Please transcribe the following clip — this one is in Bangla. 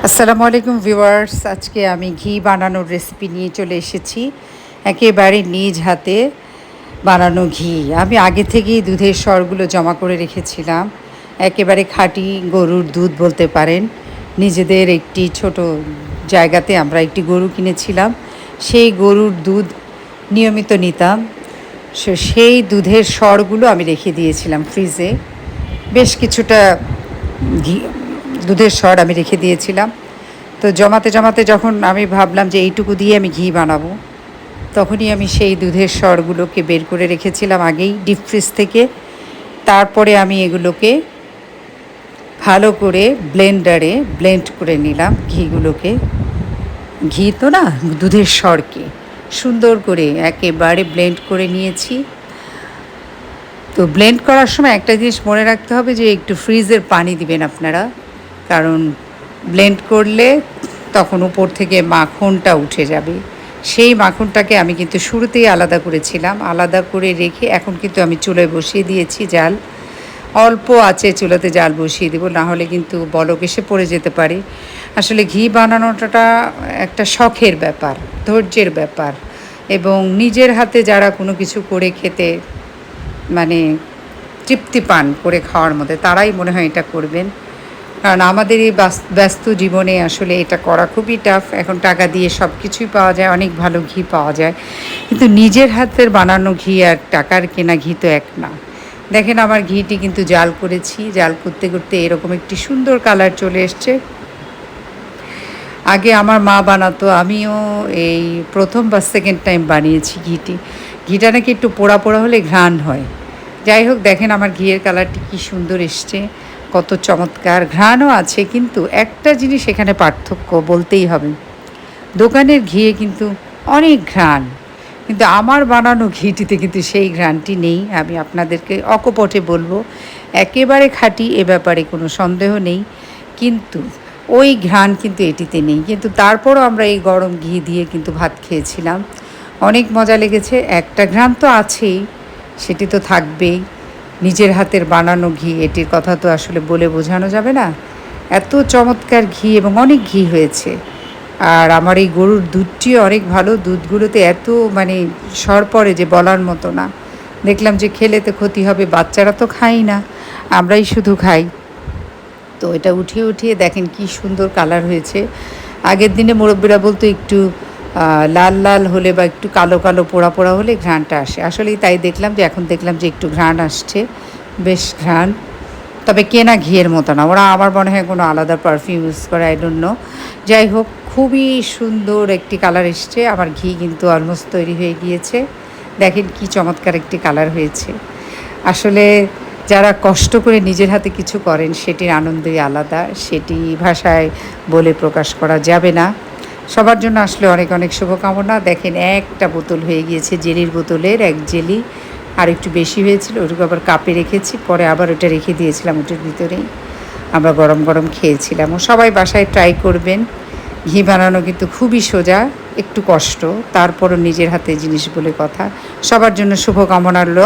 আসসালামু আলাইকুম ভিউয়ার্স, আজকে আমি ঘি বানানোর রেসিপি নিয়ে চলে এসেছি। একেবারে নিজ হাতে বানানো ঘি। আমি আগে থেকেই দুধের সরগুলো জমা করে রেখেছিলাম। একেবারে খাঁটি গরুর দুধ বলতে পারেন। নিজেদের একটি ছোট জায়গাতে আমরা একটি গরু কিনেছিলাম। সেই গরুর দুধ নিয়মিত নিতাম। সেই দুধের সরগুলো আমি রেখে দিয়েছিলাম ফ্রিজে। বেশ কিছুটা ঘি দুধের সর আমি রেখে দিয়েছিলাম। তো জমাতে জমাতে যখন আমি ভাবলাম যে এইটুকু দিয়ে আমি ঘি বানাবো, তখনই আমি সেই দুধের সরগুলোকে বের করে রেখেছিলাম আগেই ডিপ ফ্রিজ থেকে। তারপরে আমি এগুলোকে ভালো করে ব্লেন্ডারে ব্লেন্ড করে নিলাম ঘিগুলোকে। ঘি তো না, দুধের সরকে সুন্দর করে একেবারে ব্লেন্ড করে নিয়েছি। তো ব্লেন্ড করার সময় একটা জিনিস মনে রাখতে হবে যে একটু ফ্রিজের পানি দিবেন আপনারা, কারণ ব্লেন্ড করলে তখন উপর থেকে মাখনটা উঠে যাবে। সেই মাখনটাকে আমি কিন্তু শুরুতেই আলাদা করেছিলাম, আলাদা করে রেখে এখন কিন্তু আমি চুলায় বসিয়ে দিয়েছি জাল। অল্প আঁচে চুলাতে জাল বসিয়ে দেবো, না হলে কিন্তু বলক এসে পড়ে যেতে পারে। আসলে ঘি বানানোটা একটা শখের ব্যাপার, ধৈর্যের ব্যাপার, এবং নিজের হাতে যারা কোনো কিছু করে খেতে মানে তৃপ্তি পান করে খাওয়ার মধ্যে, তারাই মনে হয় এটা করবেন। কারণ আমাদের এই ব্যস্ত জীবনে আসলে এটা করা খুবই টাফ। এখন টাকা দিয়ে সব কিছুই পাওয়া যায়, অনেক ভালো ঘি পাওয়া যায়, কিন্তু নিজের হাতের বানানো ঘি আর টাকার কেনা ঘি তো এক না। দেখেন আমার ঘিটি কিন্তু জাল করেছি, জাল করতে করতে এরকম একটি সুন্দর কালার চলে এসছে। আগে আমার মা বানাতো, আমিও এই প্রথম বা সেকেন্ড টাইম বানিয়েছি ঘিটা নাকি একটু পোড়া পোড়া হলে ঘ্রাণ হয়। যাই হোক, দেখেন আমার ঘিয়ের কালারটি কী সুন্দর এসছে, কত চমৎকার ঘ্রাণও আছে। কিন্তু একটা জিনিস এখানে পার্থক্য বলতেই হবে, দোকানের ঘিয়ে কিন্তু অনেক ঘ্রাণ, কিন্তু আমার বানানো ঘিটিতে কিন্তু সেই ঘ্রাণটি নেই। আমি আপনাদেরকে অকপটে বলবো, একেবারে খাঁটি, এ ব্যাপারে কোনো সন্দেহ নেই, কিন্তু ওই ঘ্রাণ কিন্তু এটিতে নেই। কিন্তু তারপরও আমরা এই গরম ঘি দিয়ে কিন্তু ভাত খেয়েছিলাম, অনেক মজা লেগেছে। একটা ঘ্রাণ তো আছেই, সেটি তো থাকবেই। নিজের হাতের বানানো ঘি, এটির কথা তো আসলে বলে বোঝানো যাবে না। এত চমৎকার ঘি এবং অনেক ঘি হয়েছে। আর আমার এই গরুর দুধটিও অনেক ভালো, দুধগুলোতে এত সর পড়ে যে বলার মতো না। দেখলাম যে খেলে তো ক্ষতি হবে, বাচ্চারা তো খাই না, আমরাই শুধু খাই। তো এটা উঠিয়ে উঠিয়ে দেখেন কি সুন্দর কালার হয়েছে। আগের দিনে মুরব্বীরা বলতো একটু লাল লাল হলে বা একটু কালো কালো পোড়া পোড়া হলে ঘ্রাণটা আসে। আসলেই তাই দেখলাম যে এখন দেখলাম যে একটু ঘ্রাণ আসছে, বেশ ঘ্রাণ। তবে কেনা ঘিয়ের মতো না, ওরা আমার মনে হয় কোনো আলাদা পারফিউম ইউজ করে, আই ডোন্ট নো। যাই হোক, খুবই সুন্দর একটি কালার এসছে। আমার ঘি কিন্তু অলমোস্ট তৈরি হয়ে গিয়েছে। দেখেন কি চমৎকার একটি কালার হয়েছে। আসলে যারা কষ্ট করে নিজের হাতে কিছু করেন, সেটির আনন্দই আলাদা, সেটি ভাষায় বলে প্রকাশ করা যাবে না। সবার জন্য আসলে অনেক অনেক শুভকামনা। দেখেন একটা বোতল হয়ে গিয়েছে, জেলির বোতলের এক জেলি, আর একটু বেশি হয়েছিল, ওটুকু আবার কাপে রেখেছি, পরে আবার ওটা রেখে দিয়েছিলাম ওটার ভিতরেই। আমরা গরম গরম খেয়েছিলাম। ও সবাই বাসায় ট্রাই করবেন। ঘি বানানো কিন্তু খুবই সোজা, একটু কষ্ট, তারপরও নিজের হাতে জিনিস বলে কথা। সবার জন্য শুভকামনা রইল। অনেক